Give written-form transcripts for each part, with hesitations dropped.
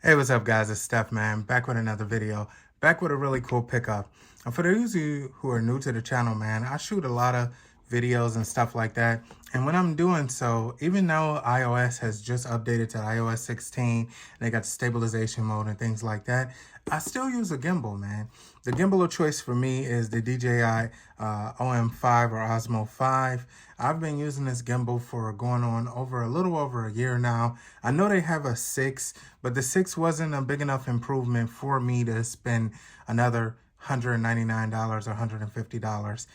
Hey, what's up, guys? It's Steph, man. Back with another video. Back with a really cool pickup. And for those of you who are new to the channel, man, I shoot a lot of videos and stuff like that. And when I'm doing so, even though iOS has just updated to iOS 16, and they got the stabilization mode and things like that, I still use a gimbal, man. The gimbal of choice for me is the DJI OM5 or Osmo 5. I've been using this gimbal for going on a little over a year now. I know they have a 6, but the 6 wasn't a big enough improvement for me to spend another $199 or $150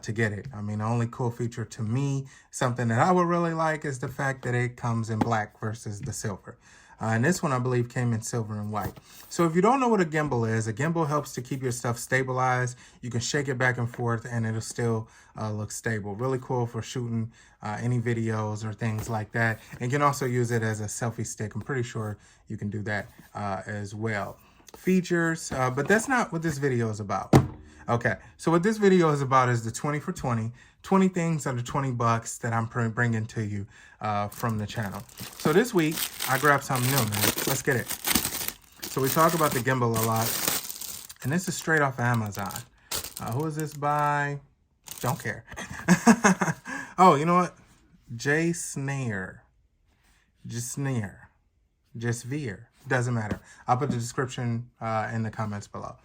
to get it. I mean, the only cool feature to me, something that I would really like, is the fact that it comes in black versus the silver. And this one, I believe, came in silver and white. So if you don't know what a gimbal is, a gimbal helps to keep your stuff stabilized. You can shake it back and forth and it'll still look stable. Really cool for shooting any videos or things like that. And you can also use it as a selfie stick. I'm pretty sure you can do that as well. Features, but that's not what this video is about. Okay, so what this video is about is the 20 for 20 things under 20 bucks that I'm bringing to you from the channel. So this week, I grabbed something new, man. Let's get it. So we talk about the gimbal a lot, and this is straight off Amazon. Who is this by? Don't care. Oh, you know what? JSVER. Doesn't matter. I'll put the description in the comments below.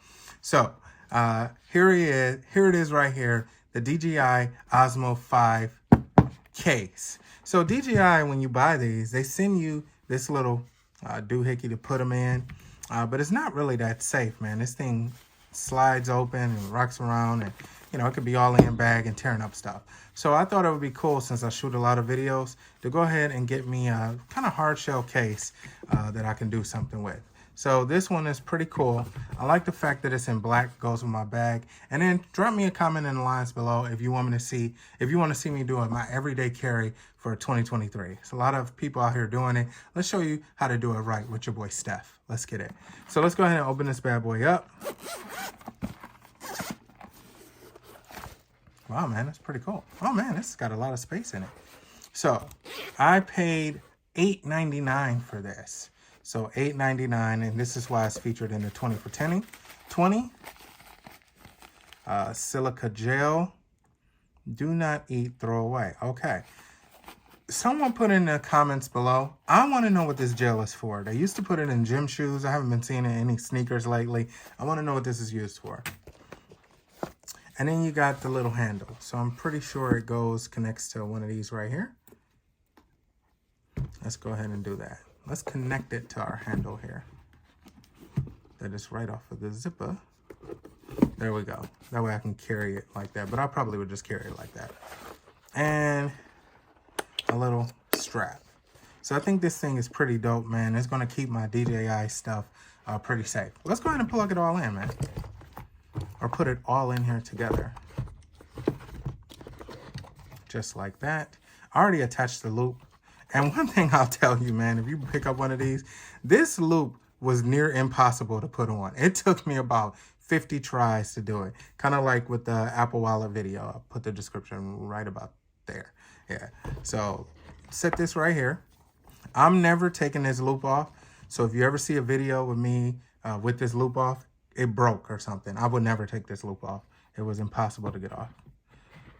So here it is right here, the DJI OSMO 5 case. So DJI, when you buy these, they send you this little doohickey to put them in, but it's not really that safe, man. This thing slides open and rocks around, and it could be all in your bag and tearing up stuff. So I thought it would be cool, since I shoot a lot of videos, to go ahead and get me a kind of hard shell case that I can do something with. So this one is pretty cool. I like the fact that it's in black, goes with my bag. And then drop me a comment in the lines below if you want to see me doing my everyday carry for 2023. It's a lot of people out here doing it. Let's show you how to do it right with your boy Steph. Let's get it. So let's go ahead and open this bad boy up. Wow, man, that's pretty cool. Oh man, this has got a lot of space in it. So I paid $8.99 for this. So $8.99, and this is why it's featured in the 20 for 20. Silica gel. Do not eat, throw away. Okay. Someone put in the comments below, I want to know what this gel is for. They used to put it in gym shoes. I haven't been seeing it in any sneakers lately. I want to know what this is used for. And then you got the little handle. So I'm pretty sure it connects to one of these right here. Let's go ahead and do that. Let's connect it to our handle here. That is right off of the zipper. There we go. That way I can carry it like that. But I probably would just carry it like that. And a little strap. So I think this thing is pretty dope, man. It's going to keep my DJI stuff pretty safe. Let's go ahead and plug it all in, man. Or put it all in here together. Just like that. I already attached the loop. And one thing I'll tell you, man, if you pick up one of these, this loop was near impossible to put on. It took me about 50 tries to do it. Kind of like with the Apple Wallet video. I'll put the description right about there. Yeah. So set this right here. I'm never taking this loop off. So if you ever see a video with me with this loop off, it broke or something. I would never take this loop off. It was impossible to get off.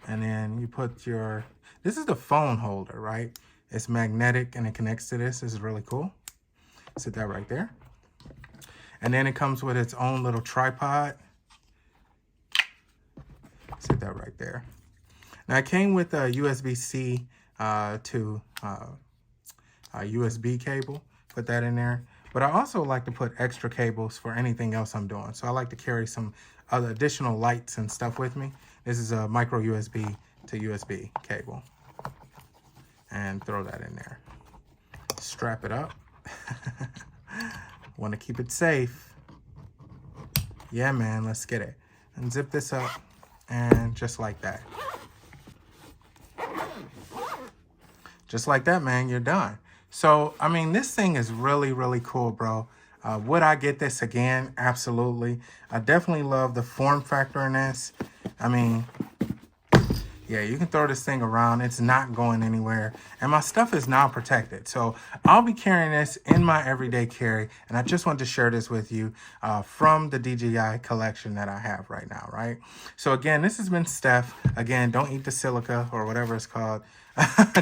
And then you put this is the phone holder, right? It's magnetic and it connects to this. This is really cool. Sit that right there. And then it comes with its own little tripod. Sit that right there. Now it came with a USB-C to USB cable. Put that in there. But I also like to put extra cables for anything else I'm doing. So I like to carry some other additional lights and stuff with me. This is a micro USB to USB cable. And throw that in there. Strap it up. Want to keep it safe. Yeah, man, let's get it. And zip this up. And just like that. Just like that, man, you're done. So, I mean, this thing is really, really cool, bro. Would I get this again? Absolutely. I definitely love the form factor in this. I mean, Yeah, you can throw this thing around. It's not going anywhere. And my stuff is now protected. So I'll be carrying this in my everyday carry. And I just wanted to share this with you from the DJI collection that I have right now, right? So again, this has been Steph. Again, don't eat the silica or whatever it's called.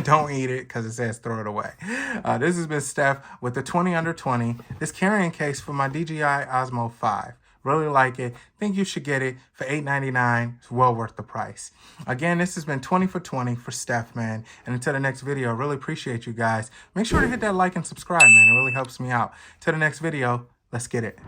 Don't eat it because it says throw it away. This has been Steph with the 20 under 20. This carrying case for my DJI OSMO 5. Really like it. Think you should get it for $8.99. It's well worth the price. Again, this has been 20 for 20 for Steph, man. And until the next video, I really appreciate you guys. Make sure to hit that like and subscribe, man. It really helps me out. Till the next video, let's get it.